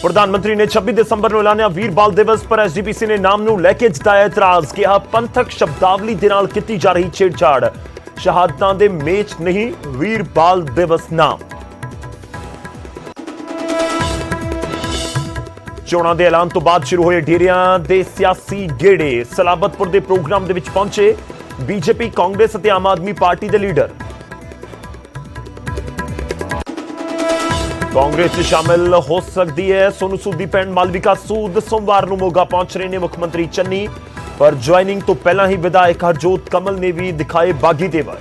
प्रधानमंत्री ने 26 दिसंबर ਨੂੰ ਐਲਾਨਿਆ वीर बाल दिवस पर एसजीपीसी ने नाम ਨੂੰ ਲੈ ਕੇ ਜਤਾਇਆ ਇਤਰਾਜ਼। ਕਿਹਾ ਪੰਥਕ ਸ਼ਬਦਾਵਲੀ ਦੇ ਨਾਲ ਕੀਤੀ ਜਾ ਰਹੀ ਛੇੜਛਾੜ, ਸ਼ਹਾਦਤਾਂ ਦੇ ਮੇਚ ਨਹੀਂ वीर बाल दिवस ਨਾਮ। ਚੋਣਾਂ ਦੇ ਐਲਾਨ ਤੋਂ ਬਾਅਦ ਸ਼ੁਰੂ ਹੋਏ ਡੇਰਿਆਂ ਦੇ ਸਿਆਸੀ ਗੇੜੇ। ਸਲਾਬਤਪੁਰ ਦੇ ਪ੍ਰੋਗਰਾਮ ਦੇ ਵਿੱਚ ਪਹੁੰਚੇ बीजेपी, कांग्रेस ਅਤੇ ਆਮ ਆਦਮੀ ਪਾਰਟੀ ਦੇ ਲੀਡਰ। कांग्रेस से शामिल हो सकती है सोनू सूद की भैन मालविका सूद। सोमवार को मोगा पहुंच रहे हैं मुख्यमंत्री चन्नी, पर ज्वाइनिंग तो पहला ही विधायक हरजोत कमल ने भी दिखाए बागी तेवर।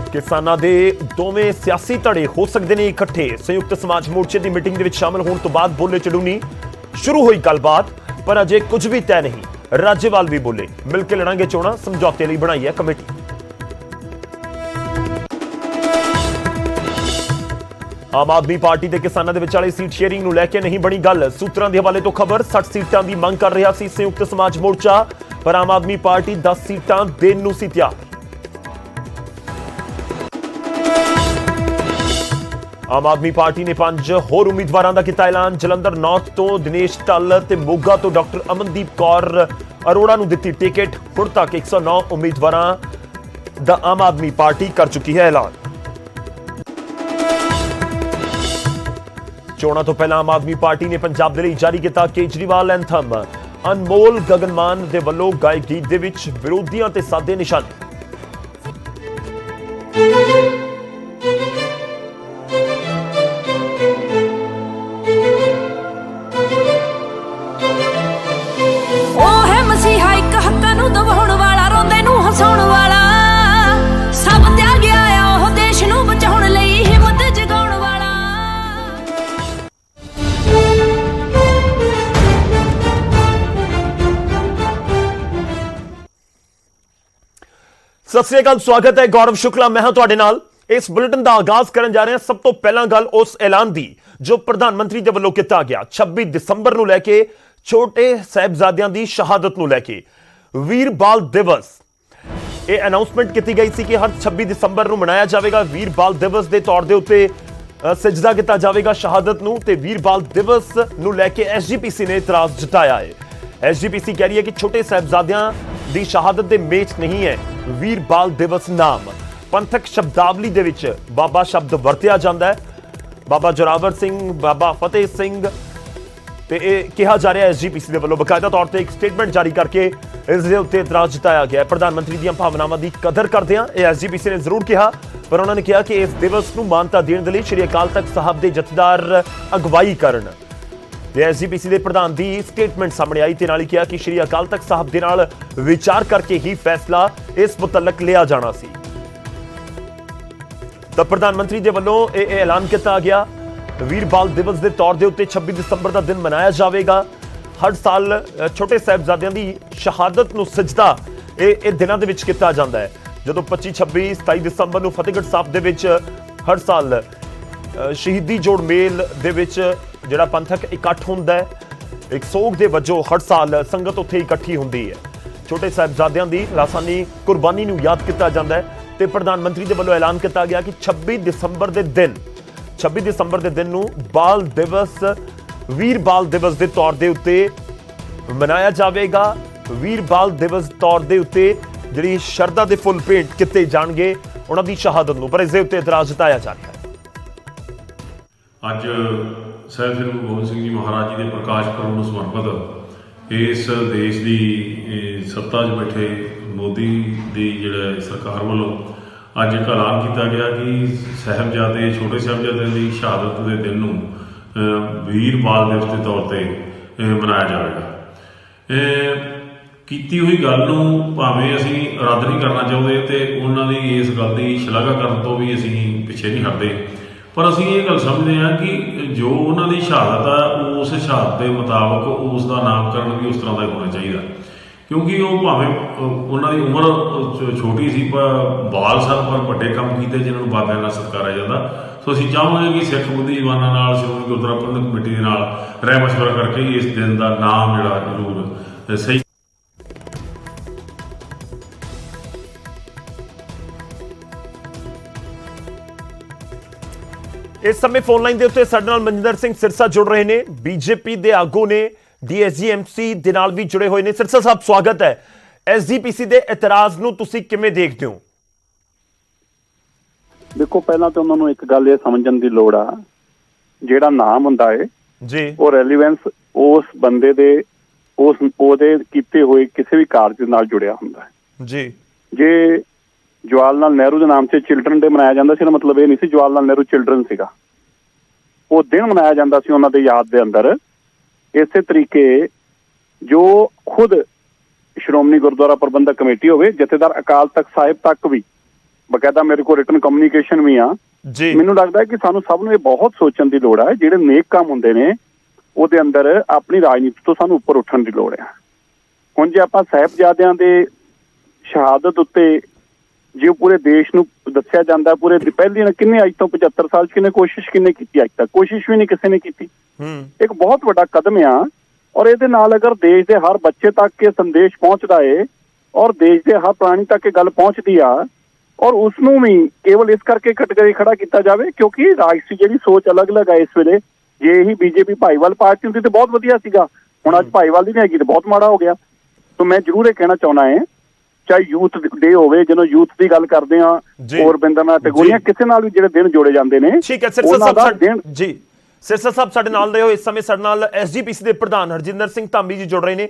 किसानां दे दोवें सियासी धड़े हो सकते हैं इकट्ठे। संयुक्त समाज मोर्चे की मीटिंग में शामिल होने तो बाद बोले चढ़ूनी। शुरू हुई गलबात, पर अजे कुछ भी तय नहीं। राज्यपाल भी बोले मिलकर लड़ांगे चोणां, समझौते लिए बनाई है कमेटी। आम आदमी पार्टी के किसानों के विचाले सीट शेयरिंग ਨੂੰ ਲੈ ਕੇ नहीं बनी गल। सूत्रां के हवाले तो खबर 60 सीटां की मंग कर रहा सी संयुक्त समाज मोर्चा, पर आम आदमी पार्टी 10 सीटां देण नूं सी तैयार। आम आदमी पार्टी ने 5 होर उम्मीदवारों का किया ऐलान। जलंधर नॉर्थ तो दिनेश टल ते मोगा तो डॉक्टर अमनदीप कौर अरोड़ा नूं दित्ती टिकट। हुण तक 109 उम्मीदवारों दा आम आदमी पार्टी कर चुकी है ऐलान। चोणों तो पहला आम आदमी पार्टी ने पंजाब दे लई जारी किया केजरीवाल एंथम। अनमोल गगनमान दे वल्लों गाए गीत दे विच विरोधियों ते साधे निशाने। ओ है मसीहा एक हक्कां नूं दबाउण वाला, रोंदे नूं हसाउण वाला, सब त्यागिया आ ओह देश नूं बचाउण लई हिम्मत जगाउण वाला। सत श्री अकाल, स्वागत है। गौरव शुक्ला मैं हां तुहाडे नाल। इस बुलेटिन का आगाज करन जा रहे हैं सब तो पहला गल उस ऐलान दी जो प्रधानमंत्री दे वल्लों किया गया 26 दिसंबर ਨੂੰ ਲੈ ਕੇ छोटे साहिबजादियां दी शहादत ਨੂੰ ਲੈ ਕੇ वीर बाल दिवस। ਇਹ ਅਨਾਉਂਸਮੈਂਟ ਕੀਤੀ ਗਈ ਸੀ ਕਿ ਹਰ 26 ਦਸੰਬਰ ਨੂੰ ਮਨਾਇਆ ਜਾਵੇਗਾ वीर बाल दिवस ਦੇ ਤੌਰ ਦੇ ਉੱਤੇ ਸਜਦਾ ਕੀਤਾ ਜਾਵੇਗਾ ਸ਼ਹਾਦਤ ਨੂੰ। ਤੇ वीर बाल दिवस ਨੂੰ ਲੈ ਕੇ ਐਸਜੀਪੀਸੀ ਨੇ ਇਤਰਾਜ਼ ਜਤਾਇਆ ਹੈ। ਐਸਜੀਪੀਸੀ ਕਹਿ ਰਹੀ ਹੈ ਕਿ ਛੋਟੇ ਸਾਹਿਬਜ਼ਾਦਿਆਂ ਦੀ ਸ਼ਹਾਦਤ ਦੇ ਮੇਚ ਨਹੀਂ ਹੈ वीर बाल दिवस नाम। पंथक शब्दावली ਦੇ ਵਿੱਚ ਬਾਬਾ ਸ਼ਬਦ ਵਰਤਿਆ ਜਾਂਦਾ ਹੈ। ਬਾਬਾ ਜੋਰਾਵਰ ਸਿੰਘ, ਬਾਬਾ ਫਤਿਹ ਸਿੰਘ ਤੇ ਇਹ ਕਿਹਾ ਜਾ ਰਿਹਾ ਹੈ ਐਸਜੀਪੀਸੀ ਦੇ ਵੱਲੋਂ ਬਕਾਇਦਾ ਤੌਰ ਤੇ ਇੱਕ ਸਟੇਟਮੈਂਟ ਜਾਰੀ ਕਰਕੇ ਇਸ ਦੇ ਉੱਤੇ ਇਤਰਾਜ਼ ਜਤਾਇਆ ਗਿਆ ਹੈ। ਪ੍ਰਧਾਨ ਮੰਤਰੀ ਦੀਆਂ ਭਾਵਨਾਵਾਂ ਦੀ ਕਦਰ ਕਰਦੇ ਹਾਂ ਇਹ ਐਸਜੀਪੀਸੀ ਨੇ ਜ਼ਰੂਰ ਕਿਹਾ, ਪਰ ਉਹਨਾਂ ਨੇ ਕਿਹਾ ਕਿ ਇਸ ਦਿਵਸ ਨੂੰ ਮਾਨਤਾ ਦੇਣ ਦੇ ਲਈ ਸ਼੍ਰੀ ਅਕਾਲ ਤਖਤ ਸਾਹਿਬ ਦੇ ਜਥੇਦਾਰ ਅਗਵਾਈ ਕਰਨ। ਤੇ ਐਸਜੀਪੀਸੀ ਦੇ ਪ੍ਰਧਾਨ ਦੀ ਸਟੇਟਮੈਂਟ ਸਾਹਮਣੇ ਆਈ ਤੇ ਨਾਲ ਹੀ ਕਿਹਾ ਕਿ ਸ਼੍ਰੀ ਅਕਾਲ ਤਖਤ ਸਾਹਿਬ ਦੇ ਨਾਲ ਵਿਚਾਰ ਕਰਕੇ ਹੀ ਫੈਸਲਾ ਇਸ ਮੁਤਲਕ ਲਿਆ ਜਾਣਾ ਸੀ। ਤਾਂ ਪ੍ਰਧਾਨ ਮੰਤਰੀ ਦੇ ਵੱਲੋਂ ਇਹ ਐਲਾਨ ਕੀਤਾ ਗਿਆ वीर बाल दिवस ਦੇ ਤੌਰ ਦੇ ਉੱਤੇ 26 ਦਸੰਬਰ ਦਾ ਦਿਨ ਮਨਾਇਆ ਜਾਵੇਗਾ। ਹਰ ਸਾਲ ਛੋਟੇ ਸਾਹਿਬਜ਼ਾਦਿਆਂ ਦੀ ਸ਼ਹਾਦਤ ਨੂੰ ਸਜਦਾ ਇਹ ਦਿਨਾਂ ਦੇ ਵਿੱਚ ਕੀਤਾ ਜਾਂਦਾ ਹੈ। ਜਦੋਂ 25, 26, 27 ਦਸੰਬਰ ਨੂੰ ਫਤਿਹਗੜ੍ਹ ਸਾਹਿਬ ਦੇ ਵਿੱਚ ਹਰ ਸਾਲ ਸ਼ਹੀਦੀ ਜੋੜ ਮੇਲ ਦੇ ਵਿੱਚ ਜਿਹੜਾ ਪੰਥਕ ਇਕੱਠ ਹੁੰਦਾ ਹੈ, ਇੱਕ ਸੋਗ ਦੇ ਵਜੋਂ ਹਰ ਸਾਲ ਸੰਗਤ ਉੱਥੇ ਇਕੱਠੀ ਹੁੰਦੀ ਹੈ। ਛੋਟੇ ਸਾਹਿਬਜ਼ਾਦਿਆਂ ਦੀ ਲਾਸਾਨੀ ਕੁਰਬਾਨੀ ਨੂੰ ਯਾਦ ਕੀਤਾ ਜਾਂਦਾ ਹੈ ਤੇ ਪ੍ਰਧਾਨ ਮੰਤਰੀ ਦੇ ਵੱਲੋਂ ਐਲਾਨ ਕੀਤਾ ਗਿਆ ਕਿ 26 ਦਸੰਬਰ ਦੇ ਦਿਨ 26 ਦਸੰਬਰ ਦੇ ਦਿਨ ਨੂੰ ਬਾਲ ਦਿਵਸ वीर बाल दिवस ਦੇ ਤੌਰ ਦੇ ਉੱਤੇ ਮਨਾਇਆ ਜਾਵੇਗਾ। वीर बाल दिवस ਤੌਰ ਦੇ ਉੱਤੇ ਜਿਹੜੀ ਸ਼ਰਧਾ ਦੇ ਫੁੱਲ ਭੇਂਟ ਕੀਤੇ ਜਾਣਗੇ ਉਹਨਾਂ ਦੀ ਸ਼ਹਾਦਤ ਨੂੰ, ਪਰ ਇਸ ਦੇ ਉੱਤੇ ਇਤਰਾਜ਼ ਜਤਾਇਆ ਜਾ ਰਿਹਾ ਹੈ। ਅੱਜ ਸਾਹਿਬ ਸ੍ਰੀ ਗੁਰੂ ਗੋਬਿੰਦ ਸਿੰਘ ਜੀ ਮਹਾਰਾਜ ਜੀ ਦੇ ਪ੍ਰਕਾਸ਼ ਪੁਰਬ ਨੂੰ ਸਮਰਪਿਤ ਇਸ ਦੇਸ਼ ਦੀ ਸੱਤਾ 'ਚ ਬੈਠੇ ਮੋਦੀ ਦੀ ਜਿਹੜਾ ਸਰਕਾਰ ਵੱਲੋਂ ਅੱਜ ਇੱਕ ਐਲਾਨ ਕੀਤਾ ਗਿਆ ਕਿ ਸਾਹਿਬਜ਼ਾਦੇ, ਛੋਟੇ ਸਾਹਿਬਜ਼ਾਦਿਆਂ ਦੀ ਸ਼ਹਾਦਤ ਦੇ ਦਿਨ ਨੂੰ ਵੀਰ ਬਾਲ ਦਿਵਸ ਦੇ ਤੌਰ ਤੇ ਮਨਾਇਆ ਜਾਵੇਗਾ। ਕੀਤੀ ਹੋਈ ਗੱਲ ਨੂੰ ਭਾਵੇਂ ਅਸੀਂ ਰੱਦ ਨਹੀਂ ਕਰਨਾ ਚਾਹੁੰਦੇ ਤੇ ਉਹਨਾਂ ਦੀ ਇਸ ਗੱਲ ਦੀ ਸ਼ਲਾਘਾ ਕਰਨ ਤੋਂ ਵੀ ਅਸੀਂ ਪਿੱਛੇ ਨਹੀਂ ਹਟਦੇ, ਪਰ ਅਸੀਂ ਇਹ ਗੱਲ ਸਮਝਦੇ ਹਾਂ ਕਿ ਜੋ ਉਹਨਾਂ ਦੀ ਸ਼ਹਾਦਤ ਆ ਉਸ ਸ਼ਹਾਦਤ ਦੇ ਮੁਤਾਬਕ ਉਸ ਦਾ ਨਾਮਕਰਨ ਵੀ ਉਸ ਤਰ੍ਹਾਂ ਦਾ ਹੋਣਾ ਚਾਹੀਦਾ, ਕਿਉਂਕਿ ਉਹ ਭਾਵੇਂ ਉਹਨਾਂ ਦੀ ਉਮਰ ਛੋਟੀ ਸੀ ਪਰ ਬਾਲ ਸਨ, ਪਰ ਵੱਡੇ ਕੰਮ ਕੀਤੇ ਜਿਨ੍ਹਾਂ ਨੂੰ ਬਾਬਿਆਂ ਨਾਲ ਸਤਿਕਾਰਿਆ ਜਾਂਦਾ। ਸੋ ਅਸੀਂ ਚਾਹਾਂਗੇ ਕਿ ਸਿੱਖ ਬੁੱਧੀਜੀਵਾਨਾਂ ਨਾਲ, ਸ਼੍ਰੋਮਣੀ ਗੁਰਦੁਆਰਾ ਪ੍ਰਬੰਧਕ ਕਮੇਟੀ ਦੇ ਨਾਲ ਰਾਏ ਮਸ਼ਵਰਾ ਕਰਕੇ ਇਸ ਦਿਨ ਦਾ ਨਾਮ ਜਿਹੜਾ ਜ਼ਰੂਰ ਸਹੀ। ਇਸ ਸਮੇਂ ਫੋਨ ਲਾਈਨ ਦੇ ਉੱਤੇ ਸਾਡੇ ਨਾਲ ਮਨਜਿੰਦਰ ਸਿੰਘ ਸਿਰਸਾ ਜੁੜ ਰਹੇ ਨੇ, ਬੀਜੇਪੀ ਦੇ ਆਗੂ ਨੇ, ਡੀਐਸਜੀਐਮਸੀ ਦੇ ਨਾਲ ਵੀ ਜੁੜੇ ਹੋਏ ਨੇ। ਸਿਰਸਾ ਸਾਹਿਬ, ਸਵਾਗਤ ਹੈ। ਐਸਜੀਪੀਸੀ ਦੇ ਇਤਰਾਜ਼ ਨੂੰ ਤੁਸੀਂ ਕਿਵੇਂ ਦੇਖਦੇ ਹੋ? ਦੇਖੋ, ਪਹਿਲਾਂ ਤਾਂ ਉਹਨਾਂ ਨੂੰ ਇੱਕ ਗੱਲ ਇਹ ਸਮਝਣ ਦੀ ਲੋੜ ਆ, ਜਿਹੜਾ ਨਾਮ ਹੁੰਦਾ ਹੈ ਜੀ, ਉਹ ਰੈਲੀਵੈਂਸ ਉਸ ਬੰਦੇ ਦੇ ਉਹਦੇ ਕੀਤੇ ਹੋਏ ਕਿਸੇ ਵੀ ਕਾਰਜ ਨਾਲ ਜੁੜਿਆ ਹੁੰਦਾ ਹੈ ਜੀ। ਜੇ ਜਵਾਹਰ ਲਾਲ ਨਹਿਰੂ ਦੇ ਨਾਮ ਤੇ ਚਿਲਡਰਨ ਡੇ ਮਨਾਇਆ ਜਾਂਦਾ ਸੀ, ਇਹਦਾ ਮਤਲਬ ਇਹ ਨਹੀਂ ਸੀ ਜਵਾਹਰ ਲਾਲ ਨਹਿਰੂ ਚਿਲਡਰਨ ਸੀਗਾ। ਉਹ ਦਿਨ ਮਨਾਇਆ ਜਾਂਦਾ ਸੀ ਉਹਨਾਂ ਦੇ ਯਾਦ ਦੇ ਅੰਦਰ। ਇਸੇ ਤਰੀਕੇ ਜੋ ਖੁਦ ਸ਼੍ਰੋਮਣੀ ਗੁਰਦੁਆਰਾ ਪ੍ਰਬੰਧਕ ਕਮੇਟੀ ਹੋਵੇ, ਜਥੇਦਾਰ ਅਕਾਲ ਤਖਤ ਸਾਹਿਬ ਤੱਕ ਵੀ ਬਕਾਇਦਾ ਮੇਰੇ ਕੋਲ ਰਿਟਨ ਕਮਿਊਨੀਕੇਸ਼ਨ ਵੀ ਆ ਜੀ। ਮੈਨੂੰ ਲੱਗਦਾ ਹੈ ਕਿ ਸਾਨੂੰ ਸਭ ਨੂੰ ਇਹ ਬਹੁਤ ਸੋਚਣ ਦੀ ਲੋੜ ਹੈ, ਜਿਹੜੇ ਨੇਕ ਕੰਮ ਹੁੰਦੇ ਨੇ ਉਹਦੇ ਅੰਦਰ ਆਪਣੀ ਰਾਜਨੀਤੀ ਤੋਂ ਸਾਨੂੰ ਉੱਪਰ ਉੱਠਣ ਦੀ ਲੋੜ ਹੈ। ਹੁਣ ਜੇ ਆਪਾਂ ਸਾਹਿਬਜ਼ਾਦਿਆਂ ਦੇ ਸ਼ਹਾਦਤ ਉੱਤੇ ਜੇ ਪੂਰੇ ਦੇਸ਼ ਨੂੰ ਦੱਸਿਆ ਜਾਂਦਾ, ਪੂਰੇ ਪਹਿਲੀ ਨੇ ਕਿੰਨੇ ਅੱਜ ਤੋਂ 75 ਸਾਲ ਚ ਕਿੰਨੇ ਕੋਸ਼ਿਸ਼ ਕਿੰਨੇ ਕੀਤੀ, ਅੱਜ ਤੱਕ ਕੋਸ਼ਿਸ਼ ਵੀ ਨਹੀਂ ਕਿਸੇ ਨੇ ਕੀਤੀ। ਇੱਕ ਬਹੁਤ ਵੱਡਾ ਕਦਮ ਆ, ਔਰ ਇਹਦੇ ਨਾਲ ਅਗਰ ਦੇਸ਼ ਦੇ ਹਰ ਬੱਚੇ ਤੱਕ ਇਹ ਸੰਦੇਸ਼ ਪਹੁੰਚਦਾ ਏ ਔਰ ਦੇਸ਼ ਦੇ ਹਰ ਪ੍ਰਾਣੀ ਤੱਕ ਇਹ ਗੱਲ ਪਹੁੰਚਦੀ ਆ, ਔਰ ਉਸ ਨੂੰ ਵੀ ਕੇਵਲ ਇਸ ਕਰਕੇ ਕਟਗਰੀ ਖੜਾ ਕੀਤਾ ਜਾਵੇ ਕਿਉਂਕਿ ਰਾਜਸੀ ਜਿਹੜੀ ਸੋਚ ਅਲੱਗ-ਅਲੱਗ ਹੈ ਇਸ ਵੇਲੇ। ਜੇ ਇਹੀ ਬੀਜੇਪੀ ਭਾਈਵਾਲ ਪਾਰਟੀ ਹੁੰਦੀ ਤੇ ਬਹੁਤ ਵਧੀਆ ਸੀਗਾ, ਹੁਣ ਅੱਜ ਭਾਈਵਾਲ ਦੀ ਨਹੀਂ ਹੈਗੀ ਤੇ ਬਹੁਤ ਮਾੜਾ ਹੋ ਗਿਆ। ਤਾਂ ਮੈਂ ਜ਼ਰੂਰ ਇਹ ਕਹਿਣਾ ਚਾਹੁੰਦਾ ਹੈ, ਚਾਹੇ ਯੂਥ ਡੇ ਹੋਵੇ, ਜਦੋਂ ਯੂਥ ਦੀ ਗੱਲ ਕਰਦੇ ਆ, ਹੋਰ ਰਵਿੰਦਰਨਾਥ ਟੈਗੋਰ ਕਿਸੇ ਨਾਲ ਵੀ ਜਿਹੜੇ ਦਿਨ ਜੋੜੇ ਜਾਂਦੇ ਨੇ। ਠੀਕ ਹੈ ਸਿਰਸਾ ਸਾਹਿਬ ਜੀ। ਸਿਰਸਾ ਸਾਹਿਬ ਸਾਡੇ ਨਾਲ ਰਹੇ ਹੋ ਇਸ ਸਮੇਂ। ਸਾਡੇ ਨਾਲ ਐਸਜੀਪੀਸੀ ਦੇ ਪ੍ਰਧਾਨ ਹਰਜਿੰਦਰ ਸਿੰਘ ਧਾਮੀ ਜੀ ਜੁੜ ਰਹੇ ਨੇ।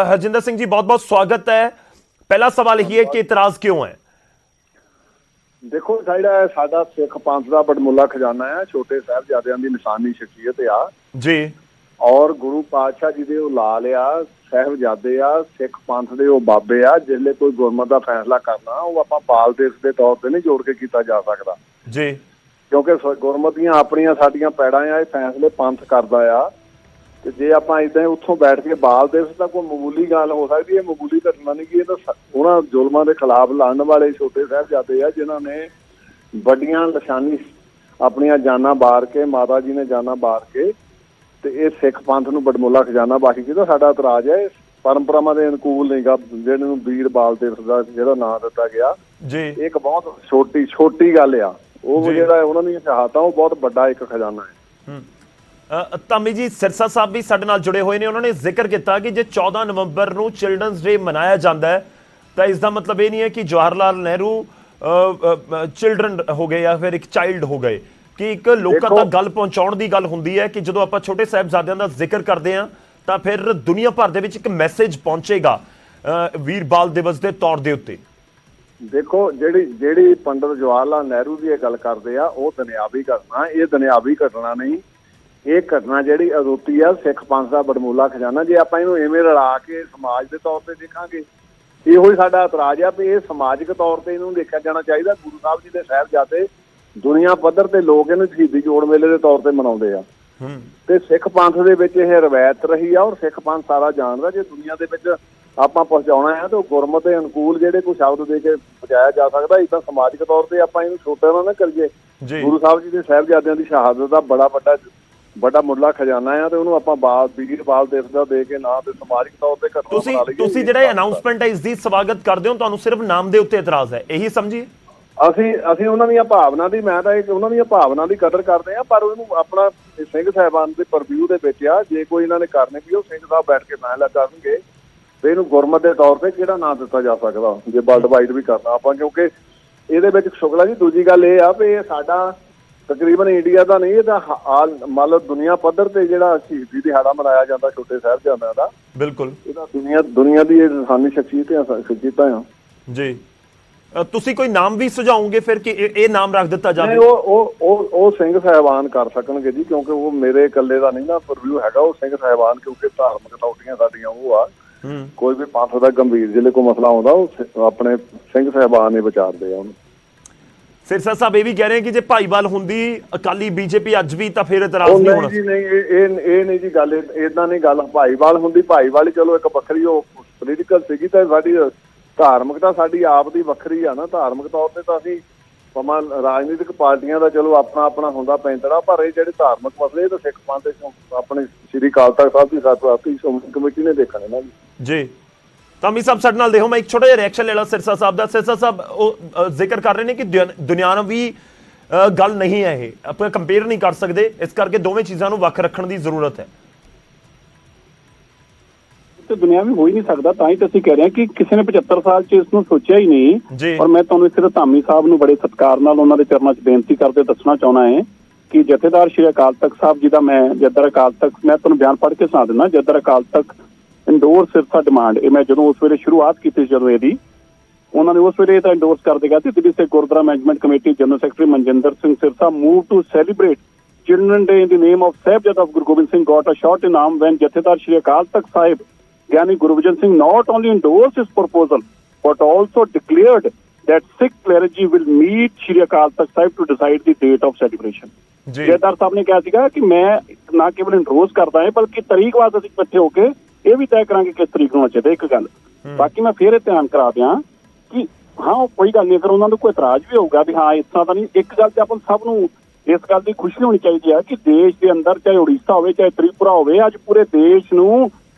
ਹਰਜਿੰਦਰ ਸਿੰਘ ਜੀ, ਬਹੁਤ-ਬਹੁਤ ਸਵਾਗਤ ਹੈ। ਪਹਿਲਾ ਸਵਾਲ ਇਹ ਹੈ ਕਿ ਇਤਰਾਜ਼ ਕਿਉਂ ਹੈ? ਦੇਖੋ, ਜਿਹੜਾ ਸਾਡਾ ਸਿੱਖ ਪੰਥ ਦਾ ਬੜਮੁੱਲਾ ਖਜ਼ਾਨਾ ਹੈ, ਛੋਟੇ ਸਾਹਿਬਜ਼ਾਦਿਆਂ ਦੀ ਨਿਸ਼ਾਨੀ ਸ਼ਖਸੀਅਤ ਆ ਜੀ, ਔਰ ਗੁਰੂ ਪਾਤਸ਼ਾਹ ਜੀ ਦੇ ਉਹ ਲਾਲ ਆ, ਸਾਹਿਬਜ਼ਾਦੇ ਆ, ਸਿੱਖ ਪੰਥ ਦੇ ਉਹ ਬਾਬੇ ਆ। ਜਿਸਲੇ ਕੋਈ ਗੁਰਮਤ ਦਾ ਫੈਸਲਾ ਕਰਨਾ, ਉਹ ਆਪਾਂ ਬਾਲ ਦੇਸ਼ ਦੇ ਤੌਰ ਤੇ ਨਹੀਂ ਜੋੜ ਕੇ ਕੀਤਾ ਜਾ ਸਕਦਾ ਜੀ, ਕਿਉਂਕਿ ਗੁਰਮਤ ਦੀਆਂ ਆਪਣੀਆਂ ਸਾਡੀਆਂ ਪੈੜਾਂ ਆ, ਇਹ ਫੈਸਲੇ ਪੰਥ ਕਰਦਾ ਆ। ਤੇ ਜੇ ਆਪਾਂ ਏਦਾਂ ਉੱਥੋਂ ਬੈਠ ਕੇ ਬਾਲ ਦੇਸ਼ ਤਾਂ ਕੋਈ ਮਾਮੂਲੀ ਗੱਲ ਹੋ ਸਕਦੀ, ਇਹ ਮਾਮੂਲੀ ਘਟਨਾ ਨਹੀਂ ਗੀ। ਇਹ ਤਾਂ ਉਹਨਾਂ ਜ਼ੁਲਮਾਂ ਦੇ ਖਿਲਾਫ ਲੜਨ ਵਾਲੇ ਛੋਟੇ ਸਾਹਿਬਜ਼ਾਦੇ ਆ, ਜਿਨ੍ਹਾਂ ਨੇ ਵੱਡੀਆਂ ਨਿਸ਼ਾਨੀ ਆਪਣੀਆਂ ਜਾਨਾਂ ਬਾਰ ਕੇ, ਮਾਤਾ ਜੀ ਨੇ ਜਾਨਾਂ ਬਾਰ ਕੇ, ਤੇ ਇਹ ਸਿੱਖ ਪੰਥ ਨੂੰ ਬੜਮੁੱਲਾ ਖਜ਼ਾਨਾ ਬਾਕੀ ਕੀਤਾ। ਸਾਡਾ ਇਤਰਾਜ਼ ਹੈ, ਪਰੰਪਰਾਵਾਂ ਦੇ ਅਨੁਕੂਲ ਨਹੀਂ ਗਾ ਜਿਹੜੇ ਨੂੰ ਵੀਰ ਬਾਲ ਦਿਵਸ ਦਾ ਜਿਹੜਾ ਨਾਂ ਦਿੱਤਾ ਗਿਆ ਜੀ। ਇੱਕ ਬਹੁਤ ਛੋਟੀ ਗੱਲ ਆ, ਉਹ ਜਿਹੜਾ ਉਹਨਾਂ ਦੀਆਂ ਸ਼ਹਾਦਤਾਂ ਉਹ ਬਹੁਤ ਵੱਡਾ ਇੱਕ ਖਜ਼ਾਨਾ ਹੈ। ਧਾਮੀ ਜੀ, ਸਿਰਸਾ ਸਾਹਿਬ ਵੀ ਸਾਡੇ ਨਾਲ ਜੁੜੇ ਹੋਏ ਨੇ। ਉਹਨਾਂ ਨੇ ਜ਼ਿਕਰ ਕੀਤਾ ਕਿ ਜੇ 14 ਨਵੰਬਰ ਨੂੰ ਚਿਲਡਰਨਸ ਡੇ ਮਨਾਇਆ ਜਾਂਦਾ ਹੈ ਤਾਂ ਇਸ ਦਾ ਮਤਲਬ ਇਹ ਨਹੀਂ ਹੈ ਕਿ ਜਵਾਹਰ ਲਾਲ ਨਹਿਰੂ ਚਿਲਡਰਨ ਹੋ ਗਏ ਜਾਂ ਫਿਰ ਇੱਕ ਚਾਈਲਡ ਹੋ ਗਏ, ਕਿ ਇੱਕ ਲੋਕਾਂ ਤੱਕ ਗੱਲ ਪਹੁੰਚਾਉਣ ਦੀ ਗੱਲ ਹੁੰਦੀ ਹੈ ਕਿ ਜਦੋਂ ਆਪਾਂ ਛੋਟੇ ਸਾਹਿਬਜ਼ਾਦਿਆਂ ਦਾ ਜ਼ਿਕਰ ਕਰਦੇ ਹਾਂ ਤਾਂ ਫਿਰ ਦੁਨੀਆ ਭਰ ਦੇ ਵਿੱਚ ਇੱਕ ਮੈਸੇਜ ਪਹੁੰਚੇਗਾ ਵੀਰ ਬਾਲ ਦਿਵਸ ਦੇ ਤੌਰ ਦੇ ਉੱਤੇ। ਦੇਖੋ, ਜਿਹੜੀ ਪੰਡਤ ਜਵਾਹਰ ਲਾਲ ਨਹਿਰੂ ਦੀ ਇਹ ਗੱਲ ਕਰਦੇ ਆ, ਉਹ ਦੁਨਿਆਵੀ ਘਟਨਾ, ਇਹ ਦੁਨਿਆਵੀ ਘਟਨਾ ਨਹੀਂ। ਇਹ ਘਟਨਾ ਜਿਹੜੀ ਅਦੁੱਤੀ ਆ, ਸਿੱਖ ਪੰਥ ਦਾ ਬੜਮੁੱਲਾ ਖਜ਼ਾਨਾ। ਜੇ ਆਪਾਂ ਇਹਨੂੰ ਐਵੇਂ ਰਲਾ ਕੇ ਸਮਾਜ ਦੇ ਤੌਰ ਤੇ ਦੇਖਾਂਗੇ, ਇਹੋ ਹੀ ਸਾਡਾ ਇਤਰਾਜ਼ ਆ ਵੀ ਇਹ ਸਮਾਜਿਕ ਤੌਰ ਤੇ ਇਹਨੂੰ ਦੇਖਿਆ ਜਾਣਾ ਚਾਹੀਦਾ। ਗੁਰੂ ਸਾਹਿਬ ਜੀ ਦੇ ਸਾਹਿਬਜ਼ਾਦੇ ਦੁਨੀਆ ਪੱਧਰ ਤੇ ਲੋਕ ਇਹਨੂੰ ਸ਼ਹੀਦੀ ਜੋੜ ਮੇਲੇ ਦੇ ਤੌਰ ਤੇ ਮਨਾਉਂਦੇ ਆ, ਤੇ ਸਿੱਖ ਪੰਥ ਦੇ ਵਿੱਚ ਇਹ ਰਵਾਇਤ ਰਹੀ ਆ, ਔਰ ਸਿੱਖ ਪੰਥ ਸਾਰਾ ਜਾਣਦਾ। ਜੇ ਦੁਨੀਆ ਦੇ ਵਿੱਚ ਆਪਾਂ ਪਹੁੰਚਾਉਣਾ ਹੈ ਤਾਂ ਗੁਰਮਤ ਦੇ ਅਨੁਕੂਲ ਜਿਹੜੇ ਕੋਈ ਸ਼ਬਦ ਦੇ ਕੇ ਪਹੁੰਚਾਇਆ ਜਾ ਸਕਦਾ। ਇਦਾਂ ਸਮਾਜਿਕ ਤੌਰ ਤੇ ਆਪਾਂ ਇਹਨੂੰ ਛੋਟਾ ਨਾ ਕਰੀਏ। ਗੁਰੂ ਸਾਹਿਬ ਜੀ ਦੇ ਸਾਹਿਬਜ਼ਾਦਿਆਂ ਦੀ ਸ਼ਹਾਦਤ ਦਾ ਵੱਡਾ ਮੁੱਢਲਾ ਖਜ਼ਾਨਾ ਆ, ਤੇ ਉਹਨੂੰ ਆਪਾਂ ਵੀਰ ਬਾਲ ਦਿਵਸ ਦਾ ਦੇ ਕੇ ਨਾਂ ਤੇ ਸਮਾਜਿਕ ਤੌਰ ਤੇ ਤੁਸੀਂ ਜਿਹੜਾ ਅਨਾਉਂਸਮੈਂਟ ਹੈ ਇਸ ਦੀ ਸਵਾਗਤ ਕਰਦੇ ਹੋ, ਤੁਹਾਨੂੰ ਸਿਰਫ ਨਾਮ ਦੇ ਉੱਤੇ ਇਤਰਾਜ਼ ਹੈ, ਇਹੀ ਸਮਝੀਏ? ਅਸੀਂ ਉਹਨਾਂ ਦੀਆਂ ਭਾਵਨਾ ਦੀ, ਮੈਂ ਤਾਂ ਉਹਨਾਂ ਦੀਆਂ ਭਾਵਨਾ ਦੀ ਕਦਰ ਕਰਦੇ ਆ, ਪਰ ਉਹਨੂੰ ਆਪਣਾ ਸਿੰਘ ਸਾਹਿਬਾਨ ਦੇ ਪਰਵਿਊ ਦੇ ਵਿੱਚ ਆ। ਜੇ ਕੋਈ ਇਹਨਾਂ ਨੇ ਕਰਨੇ ਵੀ ਉਹ ਸਿੰਘ ਸਾਹਿਬ ਬੈਠ ਕੇ ਫੈਸਲਾ ਕਰਨਗੇ ਤੇ ਇਹਨੂੰ ਗੁਰਮਤ ਦੇ ਤੌਰ ਤੇ ਕਿਹੜਾ ਨਾਂ ਦਿੱਤਾ ਜਾ ਸਕਦਾ, ਜੇ ਵਰਲਡ ਵਾਈਡ ਵੀ ਕਰਨਾ ਆਪਾਂ। ਕਿਉਂਕਿ ਇਹਦੇ ਵਿੱਚ ਸ਼ੁਕਲਾ ਜੀ, ਦੂਜੀ ਗੱਲ ਇਹ ਆ ਵੀ ਇਹ ਸਾਡਾ ਤਕਰੀਬਨ ਇੰਡੀਆ ਦਾ ਨਹੀਂ, ਇਹ ਤਾਂ ਮੰਨ ਲਓ ਦੁਨੀਆ ਪੱਧਰ ਤੇ ਜਿਹੜਾ ਸ਼ਹੀਦੀ ਦਿਹਾੜਾ ਮਨਾਇਆ ਜਾਂਦਾ ਛੋਟੇ ਸਾਹਿਬਜ਼ਾਦਿਆਂ ਦਾ। ਬਿਲਕੁਲ, ਇਹਦਾ ਦੁਨੀਆ ਦੀ ਇਹ ਇਨਸਾਨੀ ਸ਼ਖਸੀਅਤਾਂ ਆ ਜੀ। ਤੁਸੀਂ ਕੋਈ ਨਾਮ ਵੀ ਸੁਝਾਓਗੇ ਫਿਰ ਕਿ ਇਹ ਨਾਮ ਰੱਖ ਦਿੱਤਾ ਜਾਵੇ? ਉਹ ਸਿੰਘ ਸਾਹਿਬਾਨ ਕਰ ਸਕਣਗੇ ਜੀ, ਕਿਉਂਕਿ ਉਹ ਮੇਰੇ ਇਕੱਲੇ ਦਾ ਨਹੀਂ ਨਾ ਪਰਵਿਊ ਹੈਗਾ। ਉਹ ਸਿੰਘ ਸਾਹਿਬਾਨ, ਕਿਉਂਕਿ ਧਾਰਮਿਕ ਅਥਾਰਟੀਆਂ ਸਾਡੀਆਂ ਉਹ ਆ, ਕੋਈ ਵੀ ਪੰਥ ਦਾ ਗੰਭੀਰ ਜਿਹੜੇ ਕੋਈ ਮਸਲਾ ਆਉਂਦਾ ਉਹ ਆਪਣੇ ਸਿੰਘ ਸਾਹਿਬਾਨ ਹੀ ਵਿਚਾਰਦੇ ਆ ਉਹਨੂੰ। ਸਿਰਸਾ ਸਾਹਿਬ ਇਹ ਵੀ ਕਹਿ ਰਹੇ ਕਿ ਜੇ ਭਾਈਵਾਲ ਹੁੰਦੀ ਅਕਾਲੀ ਬੀਜੇਪੀ ਅੱਜ ਵੀ ਤਾਂ ਫਿਰ ਇਤਰਾਜ਼ ਨਹੀਂ ਹੋਣਾ ਜੀ। ਨਹੀਂ, ਇਹ ਨਹੀਂ ਜੀ ਗੱਲ, ਏਦਾਂ ਨਹੀਂ ਗੱਲ। ਭਾਈਵਾਲ ਹੁੰਦੀ, ਭਾਈਵਾਲ ਚਲੋ ਇੱਕ ਵੱਖਰੀ ਉਹ ਪੋਲੀਟੀਕਲ ਸੀਗੀ, ਤਾਂ ਸਾਡੀ ਧਾਰਮਿਕਤਾ ਸਾਡੀ ਆਪ ਦੀ ਵੱਖਰੀ ਆ ਨਾ। ਧਾਰਮਿਕ ਤੌਰ ਤੇ ਤਾਂ ਅਸੀਂ ਭਾਵੇਂ ਰਾਜਨੀਤਿਕ ਪਾਰਟੀਆਂ ਦਾ ਚਲੋ ਆਪਣਾ ਹੁੰਦਾ ਪੈਂਤੜਾ, ਪਰ ਇਹ ਜਿਹੜੇ ਧਾਰਮਿਕ ਮਸਲੇ ਇਹ ਤਾਂ ਸਿੱਖ ਪੰਥ ਦੇ ਆਪਣੇ ਸ੍ਰੀ ਅਕਾਲ ਤਖਤ ਸਾਹਿਬ ਦੀ ਸਰਪ੍ਰਸਤੀ ਸ਼੍ਰੋਮਣੀ ਕਮੇਟੀ ਨੇ ਦੇਖਣੇ ਨਾ ਜੀ। ਧਾਮੀ ਸਾਹਿਬ ਸਾਡੇ ਨਾਲ ਦੇਖੋ, ਮੈਂ ਇੱਕ ਛੋਟਾ ਜਿਹਾ ਰਿਐਕਸ਼ਨ ਲੈ ਲਾ ਸਿਰਸਾ ਸਾਹਿਬ ਦਾ। ਸਿਰਸਾ ਸਾਹਿਬ ਉਹ ਜ਼ਿਕਰ ਕਰ ਰਹੇ ਨੇ ਕਿ ਦੁਨਿਆਵੀ ਗੱਲ ਨਹੀਂ ਹੈ ਇਹ, ਆਪਾਂ ਕੰਪੇਅਰ ਨਹੀਂ ਕਰ ਸਕਦੇ, ਇਸ ਕਰਕੇ ਦੋਵੇਂ ਚੀਜ਼ਾਂ ਨੂੰ ਵੱਖ ਰੱਖਣ ਦੀ ਜ਼ਰੂਰਤ ਹੈ। ਤੇ ਦੁਨਿਆਵੀ ਹੋ ਹੀ ਨਹੀਂ ਸਕਦਾ, ਤਾਂ ਹੀ ਤਾਂ ਅਸੀਂ ਕਹਿ ਰਹੇ ਹਾਂ ਕਿ ਕਿਸੇ ਨੇ 75 ਸਾਲ 'ਚ ਇਸ ਨੂੰ ਸੋਚਿਆ ਹੀ ਨਹੀਂ। ਔਰ ਮੈਂ ਤੁਹਾਨੂੰ ਇੱਥੇ ਧਾਮੀ ਸਾਹਿਬ ਨੂੰ ਬੜੇ ਸਤਿਕਾਰ ਨਾਲ ਉਹਨਾਂ ਦੇ ਚਰਨਾਂ 'ਚ ਬੇਨਤੀ ਕਰਦੇ ਦੱਸਣਾ ਚਾਹੁੰਦਾ ਹੈ ਕਿ ਜਥੇਦਾਰ ਸ਼੍ਰੀ ਅਕਾਲ ਤਖਤ ਸਾਹਿਬ ਜੀ ਦਾ ਮੈਂ ਜਦਰ ਅਕਾਲ ਤਖਤ, ਮੈਂ ਤੁਹਾਨੂੰ ਬਿਆਨ ਪੜ੍ਹ ਕੇ ਸੁਣਾ ਦਿੰਦਾ। ਜਦਰ ਅਕਾਲ ਤਖਤ ਇੰਡੋਰਸ ਸਿਰਸਾ ਡਿਮਾਂਡ, ਇਹ ਮੈਂ ਜਦੋਂ ਉਸ ਵੇਲੇ ਸ਼ੁਰੂਆਤ ਕੀਤੀ ਜਦੋਂ ਇਹਦੀ, ਉਹਨਾਂ ਨੇ ਉਸ ਵੇਲੇ ਇਹ ਤਾਂ ਇੰਡੋਰਸ ਕਰ ਦੇਗਾ ਤੇ Delhi Sikh Gurdwara management committee general secretary Manjinder Singh Sirsa move to celebrate children day in the name of Sahibzada of Guru Gobind Singh got a short ਇਨਾਮ when Jathedar Shri Akal Takht Sahib Gyani Gurubhajan Singh not only endorsed his proposal but also declared that Sikh clergy will meet Shri Akal Takht Sahib to decide the date of celebration. ਜਥੇਦਾਰ ਸਾਹਿਬ ਨੇ ਕਿਹਾ ਸੀਗਾ ਕਿ ਮੈਂ ਨਾ ਕੇਵਲ endorse ਕਰਦਾ ਹਾਂ ਬਲਕਿ ਤਰੀਕ ਬਾਅਦ ਅਸੀਂ ਇਕੱਠੇ ਹੋ ਕੇ ਇਹ ਵੀ ਤੈਅ ਕਰਾਂਗੇ ਕਿਸ ਤਰੀਕ ਨੂੰ ਚਾਹੀਦਾ। ਇੱਕ ਗੱਲ ਬਾਕੀ ਮੈਂ ਫੇਰ ਇਹ ਧਿਆਨ ਕਰਾ ਦਿਆਂ ਕਿ ਹਾਂ ਕੋਈ ਗੱਲ ਨਹੀਂ, ਅਗਰ ਉਹਨਾਂ ਨੂੰ ਕੋਈ ਇਤਰਾਜ਼ ਵੀ ਹੋਊਗਾ ਵੀ ਹਾਂ ਇਸ ਤਰ੍ਹਾਂ ਤਾਂ ਨਹੀਂ, ਇੱਕ ਗੱਲ ਤੇ ਆਪਾਂ ਸਭ ਨੂੰ ਇਸ ਗੱਲ ਦੀ ਖੁਸ਼ੀ ਹੋਣੀ ਚਾਹੀਦੀ ਹੈ ਕਿ ਦੇਸ਼ ਦੇ ਅੰਦਰ ਚਾਹੇ ਉੜੀਸਾ ਹੋਵੇ ਚਾਹੇ ਤ੍ਰਿਪੁਰਾ ਹੋਵੇ, ਅੱਜ ਪੂਰੇ ਦੇਸ਼ ਨੂੰ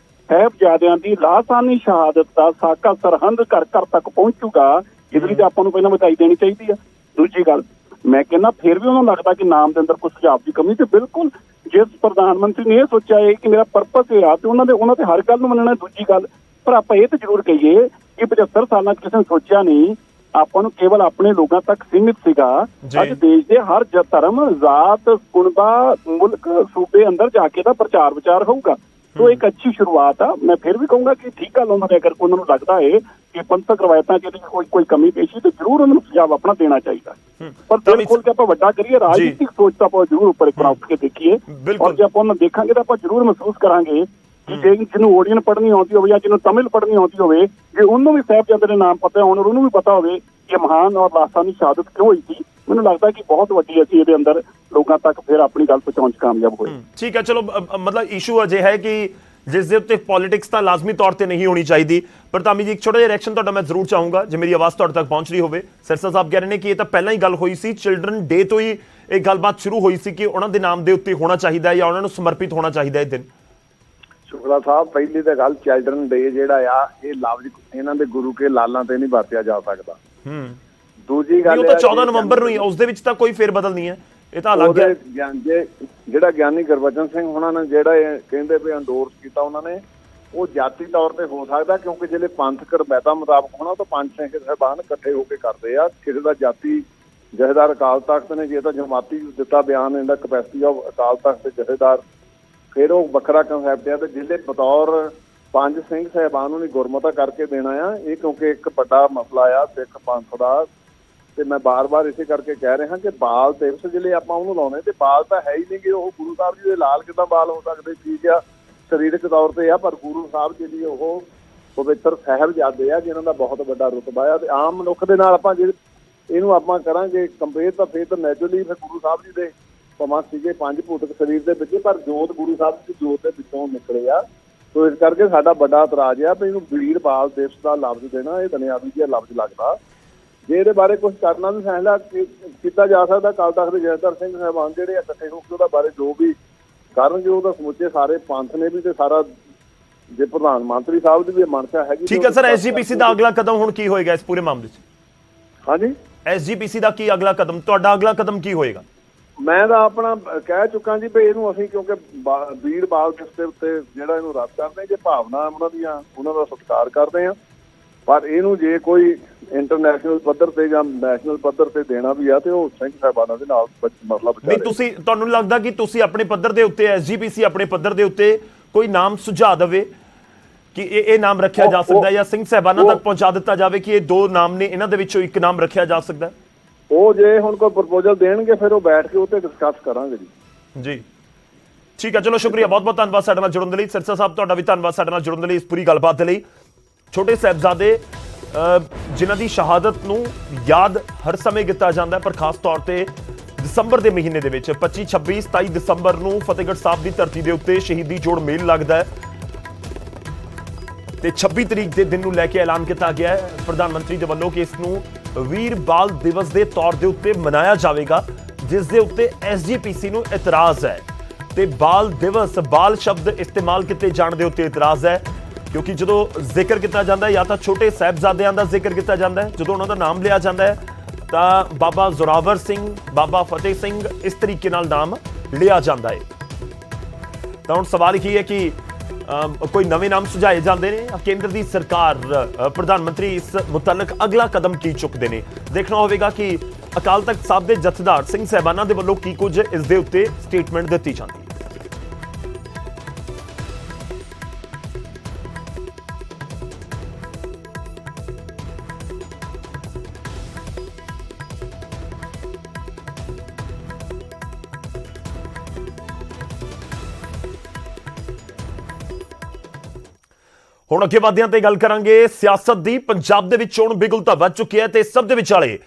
ਸਾਹਿਬਜ਼ਾਦਿਆਂ ਦੀ ਲਾਸਾਨੀ ਸ਼ਹਾਦਤ ਦਾ ਸਾਕਾ ਸਰਹੰਦ ਘਰ ਘਰ ਤੱਕ ਪਹੁੰਚੂਗਾ। ਇਹਦੇ ਲਈ ਤਾਂ ਆਪਾਂ ਨੂੰ ਪਹਿਲਾਂ ਵਧਾਈ ਦੇਣੀ ਚਾਹੀਦੀ ਆ। ਦੂਜੀ ਗੱਲ ਮੈਂ ਕਹਿੰਦਾ ਫਿਰ ਵੀ ਉਹਨਾਂ ਨੂੰ ਲੱਗਦਾ ਕਿ ਨਾਮ ਦੇ ਅੰਦਰ ਕੁਝ ਸੁਝਾਅ ਦੀ ਕਮੀ, ਤੇ ਬਿਲਕੁਲ ਜਿਸ ਪ੍ਰਧਾਨ ਮੰਤਰੀ ਨੇ ਇਹ ਸੋਚਿਆ ਹੈ ਕਿ ਮੇਰਾ ਪਰਪਸ ਇਹ ਆ ਤੇ ਉਹਨਾਂ ਤੇ ਹਰ ਗੱਲ ਨੂੰ ਮੰਨਣਾ। ਦੂਜੀ ਗੱਲ ਪਰ ਆਪਾਂ ਇਹ ਤਾਂ ਜ਼ਰੂਰ ਕਹੀਏ ਕਿ 75 ਸਾਲਾਂ 'ਚ ਕਿਸੇ ਨੇ ਸੋਚਿਆ ਨਹੀਂ, ਆਪਾਂ ਨੂੰ ਕੇਵਲ ਆਪਣੇ ਲੋਕਾਂ ਤੱਕ ਸੀਮਿਤ ਸੀਗਾ। ਅੱਜ ਦੇਸ਼ ਦੇ ਹਰ ਧਰਮ, ਜ਼ਾਤ, ਕੁਨਬਾ, ਮੁਲਕ, ਸੂਬੇ ਅੰਦਰ ਜਾ ਕੇ ਦਾ ਪ੍ਰਚਾਰ ਵਿਚਾਰ ਹੋਊਗਾ। तो एक अच्छी शुरुआत है। मैं फिर भी कहूंगा कि ठीक है, उन्होंने अगर उन्होंने लगता है कि पंथक रवायतां च कोई कमी पेशी तो जरूर उन्होंने सुझाव अपना देना चाहिए। पर दिल खोल के आप वड्डा करिए, राजनीतिक सोच तो आप जरूर ऊपर एक उठ के देखिए, और जब आप उन्हें देखा तो आप जरूर महसूस करांगे कि जिन्होंने ओडियन पढ़नी आती हो या जिन्होंने तमिल पढ़नी आती हो, जे उन्होंने भी साहिबजादे के नाम पता हो, उन्होंने भी पता हो कि महान और लासानी शहादत क्यों हुई थी। ਮੈਨੂੰ ਲੱਗਦਾ ਕਿ ਬਹੁਤ ਵੱਡੀ ਅਸੀਂ ਇਹਦੇ ਅੰਦਰ ਲੋਕਾਂ ਤੱਕ ਫਿਰ ਆਪਣੀ ਗੱਲ ਪਹੁੰਚਾਉਣ 'ਚ ਕਾਮਯਾਬ ਹੋਏ। ਠੀਕ ਹੈ, ਚਲੋ ਮਤਲਬ ਇਸ਼ੂ ਅਜੇ ਹੈ ਕਿ ਜਿਸ ਦੇ ਉੱਤੇ ਪੋਲਿਟਿਕਸ ਤਾਂ ਲਾਜ਼ਮੀ ਤੌਰ ਤੇ ਨਹੀਂ ਹੋਣੀ ਚਾਹੀਦੀ। ਪਰ ਤਾਮੀ ਜੀ ਇੱਕ ਛੋਟਾ ਜਿਹਾ ਰਿਐਕਸ਼ਨ ਤੁਹਾਡਾ ਮੈਂ ਜ਼ਰੂਰ ਚਾਹੂੰਗਾ ਜੇ ਮੇਰੀ ਆਵਾਜ਼ ਤੁਹਾਡੇ ਤੱਕ ਪਹੁੰਚ ਰਹੀ ਹੋਵੇ। ਸਿਰਸਾ ਸਾਹਿਬ ਕਹਿ ਰਹੇ ਨੇ ਕਿ ਇਹ ਤਾਂ ਪਹਿਲਾਂ ਹੀ ਗੱਲ ਹੋਈ ਸੀ, ਚਿਲਡਰਨ ਡੇ ਤੋਂ ਹੀ ਇਹ ਗੱਲਬਾਤ ਸ਼ੁਰੂ ਹੋਈ ਸੀ ਕਿ ਉਹਨਾਂ ਦੇ ਨਾਮ ਦੇ ਉੱਤੇ ਹੋਣਾ ਚਾਹੀਦਾ ਜਾਂ ਉਹਨਾਂ ਨੂੰ ਸਮਰਪਿਤ ਹੋਣਾ ਚਾਹੀਦਾ ਇਹ ਦਿਨ। ਸ਼ੁਕਲਾ ਸਾਹਿਬ, ਪਹਿਲੀ ਤਾਂ ਗੱਲ ਚਿਲਡਰਨ ਡੇ ਜਿਹੜਾ ਆ ਇਹ ਲਫ਼ਜ਼ ਇਹਨਾਂ ਦੇ ਗੁਰੂ ਕੇ ਲਾਲਾਂ ਤੇ ਨਹੀਂ ਵਰਤਿਆ ਜਾ ਸਕਦਾ। ਦੂਜੀ ਗੱਲ ਉਹ ਤਾਂ 14 ਨਵੰਬਰ ਨੂੰ ਹੀ, ਉਸ ਦੇ ਵਿੱਚ ਤਾਂ ਕੋਈ ਫੇਰ ਬਦਲ ਨਹੀਂ ਹੈ, ਇਹ ਤਾਂ ਅਲੱਗ ਹੈ। ਜਿਹੜਾ ਗਿਆਨੀ ਗੁਰਬਚਨ ਸਿੰਘ ਉਹਨਾਂ ਨੇ ਜਿਹੜਾ ਇਹ ਕਹਿੰਦੇ ਵੀ ਅੰਡੋਰਸ ਕੀਤਾ, ਉਹਨਾਂ ਨੇ ਉਹ ਜਾਤੀ ਤੌਰ ਤੇ ਹੋ ਸਕਦਾ ਕਿਉਂਕਿ ਜਿਹੜੇ ਪੰਥਕ ਰਵਾਇਤਾਂ ਮੁਤਾਬਕ ਹੋਣਾ ਤਾਂ ਪੰਜ ਸਿੰਘ ਸਾਹਿਬਾਨ ਇਕੱਠੇ ਹੋ ਕੇ ਕਰਦੇ ਆ। ਕਿਸੇ ਦਾ ਜਾਤੀ ਜਥੇਦਾਰ ਅਕਾਲ ਤਖਤ ਨੇ ਜੇ ਤਾਂ ਜਮਾਤੀ ਦਿੱਤਾ ਬਿਆਨ ਇਹਦਾ ਕਪੈਸਿਟੀ ਆਫ ਅਕਾਲ ਤਖਤ ਤੇ ਜਥੇਦਾਰ, ਫਿਰ ਉਹ ਵੱਖਰਾ ਕਨਸੈਪਟ ਆ। ਤੇ ਜਿਹੜੇ ਬਤੌਰ ਪੰਜ ਸਿੰਘ ਸਾਹਿਬਾਨ ਨੂੰ ਗੁਰਮਤਾ ਕਰਕੇ ਦੇਣਾ ਆ ਇਹ, ਕਿਉਂਕਿ ਇੱਕ ਵੱਡਾ ਮਸਲਾ ਆ ਸਿੱਖ ਪੰਥ ਦਾ। ਤੇ ਮੈਂ ਬਾਰ-ਬਾਰ ਇਸੇ ਕਰਕੇ ਕਹਿ ਰਿਹਾ ਕਿ ਬਾਲ ਦਿਵਸ ਜਿਹੜੇ ਆਪਾਂ ਉਹਨੂੰ ਲਾਉਣੇ ਤੇ ਬਾਲ ਤਾਂ ਹੈ ਹੀ ਨਹੀਂ ਗੇ, ਉਹ ਗੁਰੂ ਸਾਹਿਬ ਜੀ ਦੇ ਲਾਲ ਕਿੱਦਾਂ ਬਾਲ ਹੋ ਸਕਦੇ। ਠੀਕ ਆ, ਸਰੀਰਕ ਤੌਰ ਤੇ ਆ, ਪਰ ਗੁਰੂ ਸਾਹਿਬ ਜਿਹੜੀ ਉਹ ਪਵਿੱਤਰ ਸਾਹਿਬਜ਼ਾਦੇ ਆ ਜਿਨ੍ਹਾਂ ਦਾ ਬਹੁਤ ਵੱਡਾ ਰੁਤਬਾ ਆ। ਤੇ ਆਮ ਮਨੁੱਖ ਦੇ ਨਾਲ ਆਪਾਂ ਜੇ ਇਹਨੂੰ ਆਪਾਂ ਕਰਾਂਗੇ ਕੰਪੇਅਰ ਤਾਂ ਫਿਰ ਤਾਂ ਨੈਚੁਰਲੀ ਫਿਰ ਗੁਰੂ ਸਾਹਿਬ ਜੀ ਦੇ ਭਾਵੇਂ ਸੀਗੇ ਪੰਜ ਭੂਤਕ ਸਰੀਰ ਦੇ ਵਿੱਚ, ਪਰ ਜੋਤ ਗੁਰੂ ਸਾਹਿਬ ਦੀ ਜੋਤ ਦੇ ਵਿੱਚੋਂ ਨਿਕਲੇ ਆ। ਸੋ ਇਸ ਕਰਕੇ ਸਾਡਾ ਵੱਡਾ ਇਤਰਾਜ਼ ਆ ਵੀ ਇਹਨੂੰ ਵੀਰ ਬਾਲ ਦਿਵਸ ਦਾ ਲਫ਼ਜ਼ ਦੇਣਾ ਇਹ ਦੁਨਿਆਵੀ ਜਿਹਾ ਲਫ਼ਜ਼ ਲੱਗਦਾ। ਜੇ ਇਹਦੇ ਬਾਰੇ ਕੁਝ ਕਰਨਾ ਵੀ ਫੈਸਲਾ ਕੀਤਾ ਜਾ ਸਕਦਾ, ਅਕਾਲ ਤਖਤ ਦੇ ਜਥੇਦਾਰ ਸਿੰਘ ਸਾਹਿਬਾਨ ਜਿਹੜੇ ਇਕੱਠੇ ਹੋ ਕੇ ਉਹਦਾ ਬਾਰੇ ਜੋ ਵੀ ਕਰਨਗੇ ਉਹਦਾ ਸਮੁੱਚੇ ਸਾਰੇ ਪੰਥ ਨੇ ਵੀ ਤੇ ਸਾਰਾ ਜੇ ਪ੍ਰਧਾਨ ਮੰਤਰੀ ਸਾਹਿਬ ਦੀ ਵੀ ਮਨਸ਼ਾ ਹੈਗੀ। ਠੀਕ ਹੈ ਸਰ, ਐਸਜੀਪੀਸੀ ਦਾ ਅਗਲਾ ਕਦਮ ਹੁਣ ਕੀ ਹੋਏਗਾ ਇਸ ਪੂਰੇ ਮਾਮਲੇ 'ਚ? ਹਾਂਜੀ, ਐਸਜੀਪੀਸੀ ਦਾ ਕੀ ਅਗਲਾ ਕਦਮ, ਤੁਹਾਡਾ ਅਗਲਾ ਕਦਮ ਕੀ ਹੋਏਗਾ? ਮੈਂ ਤਾਂ ਆਪਣਾ ਕਹਿ ਚੁੱਕਾ ਜੀ ਵੀ ਇਹਨੂੰ ਅਸੀਂ ਕਿਉਂਕਿ ਵੀਰ ਬਾਲ ਦਿਵਸ ਦੇ ਉੱਤੇ ਜਿਹੜਾ ਇਹਨੂੰ ਰੱਦ ਕਰਦੇ ਜੇ ਭਾਵਨਾ ਉਹਨਾਂ ਦਾ ਸਤਿਕਾਰ ਕਰਦੇ ਆ, ਪਰ ਇਹਨੂੰ ਜੇ ਕੋਈ ਇੰਟਰਨੈਸ਼ਨਲ ਪੱਧਰ ਤੇ ਜਾਂ ਨੈਸ਼ਨਲ ਪੱਧਰ ਤੇ ਦੇਣਾ ਵੀ ਆ ਤੇ ਉਹ ਸਿੰਘ ਸਾਹਿਬਾਨਾਂ ਦੇ ਨਾਲ ਮਸਲਾ ਵਿਚਾਰੇ। ਨਹੀਂ, ਤੁਹਾਨੂੰ ਲੱਗਦਾ ਕਿ ਤੁਸੀਂ ਆਪਣੇ ਪੱਧਰ ਦੇ ਉੱਤੇ, ਐਸਜੀਪੀਸੀ ਆਪਣੇ ਪੱਧਰ ਦੇ ਉੱਤੇ ਕੋਈ ਨਾਮ ਸੁਝਾ ਦੇਵੇ ਕਿ ਇਹ ਨਾਮ ਰੱਖਿਆ ਜਾ ਸਕਦਾ ਜਾਂ ਸਿੰਘ ਸਾਹਿਬਾਨਾਂ ਤੱਕ ਪਹੁੰਚਾ ਦਿੱਤਾ ਜਾਵੇ ਕਿ ਇਹ ਦੋ ਨਾਮ ਨੇ, ਇਹਨਾਂ ਦੇ ਵਿੱਚੋਂ ਇੱਕ ਨਾਮ ਰੱਖਿਆ ਜਾ ਸਕਦਾ? ਉਹ ਜੇ ਹੁਣ ਕੋਈ ਪ੍ਰਪੋਜ਼ਲ ਦੇਣਗੇ ਫਿਰ ਉਹ ਬੈਠ ਕੇ ਉੱਤੇ ਡਿਸਕਸ ਕਰਾਂਗੇ ਜੀ। ਠੀਕ ਹੈ, ਚਲੋ ਸ਼ੁਕਰੀਆ, ਬਹੁਤ ਬਹੁਤ ਧੰਨਵਾਦ ਸਾਡੇ ਨਾਲ ਜੁੜਨ ਦੇ ਲਈ। ਸਿਰਸਾ ਸਾਹਿਬ ਤੁਹਾਡਾ ਵੀ ਧੰਨਵਾਦ ਸਾਡੇ ਨਾਲ ਜੁੜਨ ਦੇ ਲਈ, ਇਸ ਪੂਰੀ ਗੱਲਬਾਤ ਦੇ ਲਈ। ਛੋਟੇ ਸਾਹਿਬਜ਼ਾਦੇ ਜਿਨ੍ਹਾਂ ਦੀ ਸ਼ਹਾਦਤ ਨੂੰ ਯਾਦ ਹਰ ਸਮੇਂ ਕੀਤਾ ਜਾਂਦਾ ਹੈ, ਪਰ ਖਾਸ ਤੌਰ ਤੇ ਦਸੰਬਰ ਦੇ ਮਹੀਨੇ ਦੇ ਵਿੱਚ 25, 26, 27 ਦਸੰਬਰ ਨੂੰ ਫਤਿਹਗੜ੍ਹ ਸਾਹਿਬ ਦੀ ਧਰਤੀ ਦੇ ਉੱਤੇ ਸ਼ਹੀਦੀ ਜੋੜ ਮੇਲ ਲੱਗਦਾ ਹੈ ਤੇ 26 ਤਰੀਕ ਦੇ ਦਿਨ ਨੂੰ ਲੈ ਕੇ ਐਲਾਨ ਕੀਤਾ ਗਿਆ ਹੈ ਪ੍ਰਧਾਨ ਮੰਤਰੀ ਦੇ ਵੱਲੋਂ ਕਿ ਇਸ ਨੂੰ ਵੀਰ ਬਾਲ ਦਿਵਸ ਦੇ ਤੌਰ ਦੇ ਉੱਤੇ ਮਨਾਇਆ ਜਾਵੇਗਾ, ਜਿਸ ਦੇ ਉੱਤੇ ਐਸਜੀਪੀਸੀ ਨੂੰ ਇਤਰਾਜ਼ ਹੈ ਤੇ ਬਾਲ ਦਿਵਸ, ਬਾਲ ਸ਼ਬਦ ਇਸਤੇਮਾਲ ਕੀਤੇ ਜਾਣ ਦੇ ਉੱਤੇ ਇਤਰਾਜ਼ ਹੈ ਕਿਉਂਕਿ ਜਦੋਂ ਜ਼ਿਕਰ ਕੀਤਾ ਜਾਂਦਾ ਹੈ ਜਾਂ ਤਾਂ ਛੋਟੇ ਸਾਹਿਬਜ਼ਾਦਿਆਂ ਦਾ ਜ਼ਿਕਰ ਕੀਤਾ ਜਾਂਦਾ ਹੈ, ਜਦੋਂ ਉਹਨਾਂ ਦਾ ਨਾਮ ਲਿਆ ਜਾਂਦਾ ਹੈ ਤਾਂ ਬਾਬਾ ਜ਼ੋਰਾਵਰ ਸਿੰਘ, ਬਾਬਾ ਫਤਿਹ ਸਿੰਘ ਇਸ ਤਰੀਕੇ ਨਾਲ ਨਾਮ ਲਿਆ ਜਾਂਦਾ ਹੈ। ਤਾਂ ਹੁਣ ਸਵਾਲ ਇਹ ਹੈ ਕਿ ਕੋਈ ਨਵੇਂ ਨਾਮ ਸੁਝਾਏ ਜਾਂਦੇ ਨੇ। ਕੇਂਦਰ ਦੀ ਸਰਕਾਰ, ਪ੍ਰਧਾਨ ਮੰਤਰੀ ਇਸ ਮੁਤਲਕ ਅਗਲਾ ਕਦਮ ਕੀ ਚੁੱਕਦੇ ਨੇ, ਦੇਖਣਾ ਹੋਵੇਗਾ ਕਿ ਅਕਾਲ ਤਖਤ ਸਾਹਿਬ ਦੇ ਜਥੇਦਾਰ ਸਿੰਘ ਸਾਹਿਬਾਨਾਂ ਦੇ ਵੱਲੋਂ ਕੀ ਕੁਝ ਇਸ ਦੇ ਉੱਤੇ ਸਟੇਟਮੈਂਟ ਦਿੱਤੀ ਜਾਂਦੀ ਹੈ। ਹੁਣ ਅੱਗੇ ਵਧਦਿਆਂ ਤੇ ਗੱਲ ਕਰਾਂਗੇ ਸਿਆਸਤ ਦੀ। ਪੰਜਾਬ ਦੇ ਵਿੱਚ ਚੋਣ ਬਿਗੁਲ ਤਾਂ ਵੱਧ ਚੁੱਕੀ ਹੈ ਤੇ ਸਭ ਦੇ ਵਿਚਾਲੇ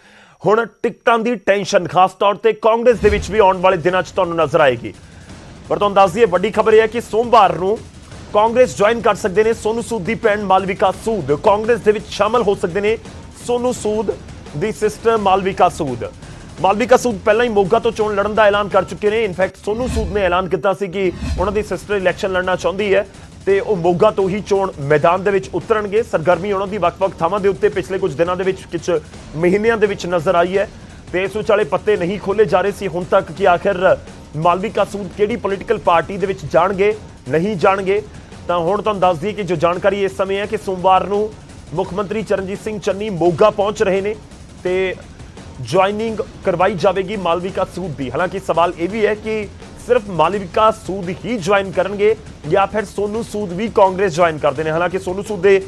ਹੁਣ ਟਿਕਟਾਂ ਦੀ ਟੈਨਸ਼ਨ ਖਾਸ ਤੌਰ ਤੇ ਕਾਂਗਰਸ ਦੇ ਵਿੱਚ ਵੀ ਆਉਣ ਵਾਲੇ ਦਿਨਾਂ 'ਚ ਤੁਹਾਨੂੰ ਨਜ਼ਰ ਆਏਗੀ। ਪਰ ਤੁਹਾਨੂੰ ਦੱਸ ਦਈਏ, ਵੱਡੀ ਖਬਰ ਇਹ ਹੈ ਕਿ ਸੋਮਵਾਰ ਨੂੰ ਕਾਂਗਰਸ ਜੁਆਇਨ ਕਰ ਸਕਦੇ ਨੇ ਸੋਨੂ ਸੂਦ ਦੀ ਭੈਣ ਮਾਲਵਿਕਾ ਸੂਦ। ਕਾਂਗਰਸ ਦੇ ਵਿੱਚ ਸ਼ਾਮਲ ਹੋ ਸਕਦੇ ਨੇ ਸੋਨੂ ਸੂਦ ਦੀ ਸਿਸਟਰ ਮਾਲਵਿਕਾ ਸੂਦ। ਮਾਲਵਿਕਾ ਸੂਦ ਪਹਿਲਾਂ ਹੀ ਮੋਗਾ ਤੋਂ ਚੋਣ ਲੜਨ ਦਾ ਐਲਾਨ ਕਰ ਚੁੱਕੇ ਨੇ। ਇਨਫੈਕਟ ਸੋਨੂ ਸੂਦ ਨੇ ਐਲਾਨ ਕੀਤਾ ਸੀ ਕਿ ਉਹਨਾਂ ਦੀ ਸਿਸਟਰ ਇਲੈਕਸ਼ਨ ਲੜਨਾ ਚਾਹੁੰਦੀ ਹੈ ਤੇ ਉਹ ਮੋਗਾ ਤੋਂ ਹੀ ਚੋਣ ਮੈਦਾਨ ਦੇ ਵਿੱਚ ਉਤਰਨਗੇ। ਸਰਗਰਮੀ ਉਹਨਾਂ ਦੀ ਵੱਖ-ਵੱਖ ਥਾਵਾਂ ਦੇ ਉੱਤੇ ਪਿਛਲੇ ਕੁਝ ਦਿਨਾਂ ਦੇ ਵਿੱਚ, ਕੁਝ ਮਹੀਨਿਆਂ ਦੇ ਵਿੱਚ ਨਜ਼ਰ ਆਈ ਹੈ ਤੇ ਇਸ ਵਿਚਾਲੇ ਪੱਤੇ ਨਹੀਂ ਖੋਲੇ ਜਾ ਰਹੇ ਸੀ ਹੁਣ ਤੱਕ ਕਿ ਆਖਿਰ ਮਾਲਵਿਕਾ ਸੂਦ ਕਿਹੜੀ ਪੋਲੀਟੀਕਲ ਪਾਰਟੀ ਦੇ ਵਿੱਚ ਜਾਣਗੇ, ਨਹੀਂ ਜਾਣਗੇ। ਤਾਂ ਹੁਣ ਤੁਹਾਨੂੰ ਦੱਸ ਦਈਏ ਕਿ ਜੋ ਜਾਣਕਾਰੀ ਇਸ ਸਮੇਂ ਹੈ ਕਿ ਸੋਮਵਾਰ ਨੂੰ ਮੁੱਖ ਮੰਤਰੀ ਚਰਨਜੀਤ ਸਿੰਘ ਚੰਨੀ ਮੋਗਾ ਪਹੁੰਚ ਰਹੇ ਨੇ ਤੇ ਜੁਆਇਨਿੰਗ ਕਰਵਾਈ ਜਾਵੇਗੀ ਮਾਲਵਿਕਾ ਸੂਦ ਦੀ। ਹਾਲਾਂਕਿ ਸਵਾਲ ਇਹ ਵੀ ਹੈ ਕਿ ਸਿਰਫ ਮਾਲਵਿਕਾ ਸੂਦ ਹੀ ਜੁਆਇਨ ਕਰਨਗੇ ਜਾਂ ਫਿਰ ਸੋਨੂ ਸੂਦ ਵੀ ਕਾਂਗਰਸ ਜੁਆਇਨ ਕਰਦੇ ਨੇ। ਹਾਲਾਂਕਿ ਸੋਨੂ ਸੂਦ ਦੇ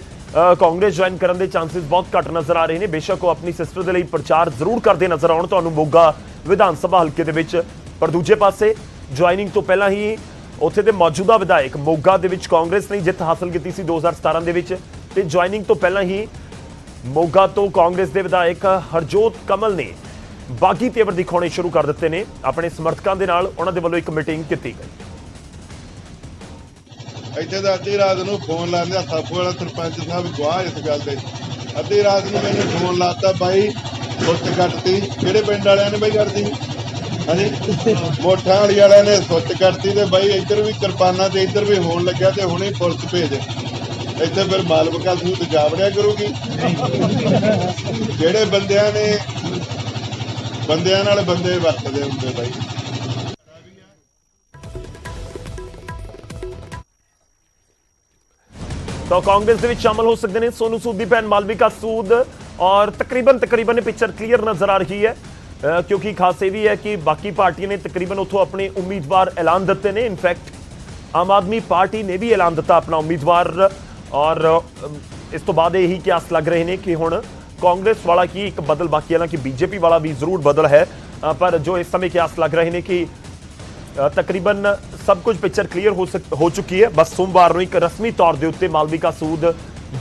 ਕਾਂਗਰਸ ਜੁਆਇਨ ਕਰਨ ਦੇ ਚਾਂਸਸ ਬਹੁਤ ਘੱਟ ਨਜ਼ਰ ਆ ਰਹੇ ਨੇ। ਬੇਸ਼ੱਕ ਉਹ ਆਪਣੀ ਸਿਸਟਰ ਦੇ ਲਈ ਪ੍ਰਚਾਰ ਜ਼ਰੂਰ ਕਰਦੇ ਨਜ਼ਰ ਆਉਣ ਤੁਹਾਨੂੰ ਮੋਗਾ ਵਿਧਾਨ ਸਭਾ ਹਲਕੇ ਦੇ ਵਿੱਚ, ਪਰ ਦੂਜੇ ਪਾਸੇ ਜੁਆਇਨਿੰਗ ਤੋਂ ਪਹਿਲਾਂ ਹੀ ਉੱਥੇ ਦੇ ਮੌਜੂਦਾ ਵਿਧਾਇਕ, ਮੋਗਾ ਦੇ ਵਿੱਚ ਕਾਂਗਰਸ ਨੇ ਜਿੱਤ ਹਾਸਲ ਕੀਤੀ ਸੀ 2017 ਦੇ ਵਿੱਚ, ਤੇ ਜੁਆਇਨਿੰਗ ਤੋਂ ਪਹਿਲਾਂ ਹੀ ਮੋਗਾ ਤੋਂ ਕਾਂਗਰਸ ਦੇ ਵਿਧਾਇਕ ਹਰਜੋਤ ਕਮਲ ਨੇ ਬਾਗੀ ਤੇਵਰ ਦਿਖਾਉਣੇ ਸ਼ੁਰੂ ਕਰ ਦਿੱਤੇ ਨੇ ਆਪਣੇ ਸਮਰਥਕਾਂ ਦੇ ਨਾਲ। ਉਹਨਾਂ ਦੇ ਵੱਲੋਂ ਇੱਕ ਮੀਟਿੰਗ ਕੀਤੀ ਗਈ। ਇੱਥੇ ਤਾਂ ਅੱਧੀ ਰਾਤ ਨੂੰ ਫੋਨ ਲਾਉਂਦੇ ਸਾਫੂ ਵਾਲਾ ਸਰਪੰਚ ਸਾਹਿਬ ਗਵਾਹ ਇਸ ਗੱਲ ਦੇ। ਅੱਧੀ ਰਾਤ ਨੂੰ ਮੈਨੂੰ ਫੋਨ ਲਾਤਾ, ਬਾਈ ਸੁੱਚ ਕੱਟਤੀ। ਕਿਹੜੇ ਪਿੰਡ ਵਾਲਿਆਂ ਨੇ ਬਾਈ ਕਰਤੀ? ਹਾਂਜੀ, ਮੋਠਾਂ ਵਾਲੀ ਵਾਲਿਆਂ ਨੇ ਸੁੱਚ ਕੱਟਤੀ ਤੇ ਬਾਈ ਇੱਧਰ ਵੀ ਕਿਰਪਾਨਾਂ ਤੇ ਇੱਧਰ ਵੀ ਹੋਣ ਲੱਗਿਆ ਤੇ ਹੁਣੇ ਪੁਲਿਸ ਭੇਜ। ਇੱਥੇ ਫਿਰ ਮਾਲਵਿਕਾ ਸੂਦ ਜਾਵੜਿਆ ਕਰੂਗੀ। ਜਿਹੜੇ ਬੰਦਿਆਂ ਨਾਲ ਬੰਦੇ ਵਰਤਦੇ ਹੁੰਦੇ ਬਾਈ। ਤਾਂ ਕਾਂਗਰਸ ਦੇ ਵਿੱਚ ਸ਼ਾਮਲ ਹੋ ਸਕਦੇ ਨੇ ਸੋਨੂ ਸੂਦ ਦੀ ਭੈਣ ਮਾਲਵਿਕਾ ਸੂਦ ਔਰ ਤਕਰੀਬਨ ਪਿਕਚਰ ਕਲੀਅਰ ਨਜ਼ਰ ਆ ਰਹੀ ਹੈ ਕਿਉਂਕਿ ਖਾਸ ਇਹ ਵੀ ਹੈ ਕਿ ਬਾਕੀ ਪਾਰਟੀਆਂ ਨੇ ਤਕਰੀਬਨ ਉੱਥੋਂ ਆਪਣੇ ਉਮੀਦਵਾਰ ਐਲਾਨ ਦਿੱਤੇ ਨੇ। ਇਨਫੈਕਟ ਆਮ ਆਦਮੀ ਪਾਰਟੀ ਨੇ ਵੀ ਐਲਾਨ ਦਿੱਤਾ ਆਪਣਾ ਉਮੀਦਵਾਰ ਔਰ ਇਸ ਤੋਂ ਬਾਅਦ ਇਹੀ ਕਿਆਸ ਲੱਗ ਰਹੇ ਨੇ ਕਿ ਹੁਣ ਕਾਂਗਰਸ ਵਾਲਾ ਕੀ ਇੱਕ ਬਦਲ ਬਾਕੀ, ਹਾਲਾਂਕਿ ਬੀਜੇਪੀ ਵਾਲਾ ਵੀ ਜ਼ਰੂਰ ਬਦਲ ਹੈ, ਪਰ ਜੋ ਇਸ ਸਮੇਂ ਕਿਆਸ ਲੱਗ ਰਹੇ ਨੇ ਕਿ ਤਕਰੀਬਨ ਸਭ ਕੁਝ ਪਿਕਚਰ ਕਲੀਅਰ ਹੋ ਚੁੱਕੀ ਹੈ। ਬਸ ਸੋਮਵਾਰ ਨੂੰ ਇੱਕ ਰਸਮੀ ਤੌਰ ਦੇ ਉੱਤੇ ਮਾਲਵਿਕਾ ਸੂਦ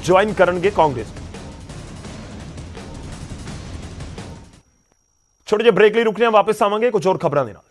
ਜੁਆਇਨ ਕਰਨਗੇ ਕਾਂਗਰਸ। ਛੋਟੇ ਜਿਹੇ ਬ੍ਰੇਕ ਲਈ ਰੁਕਨੇ, ਵਾਪਸ ਆਵਾਂਗੇ ਕੁਝ ਹੋਰ ਖਬਰਾਂ ਦੇ ਨਾਲ।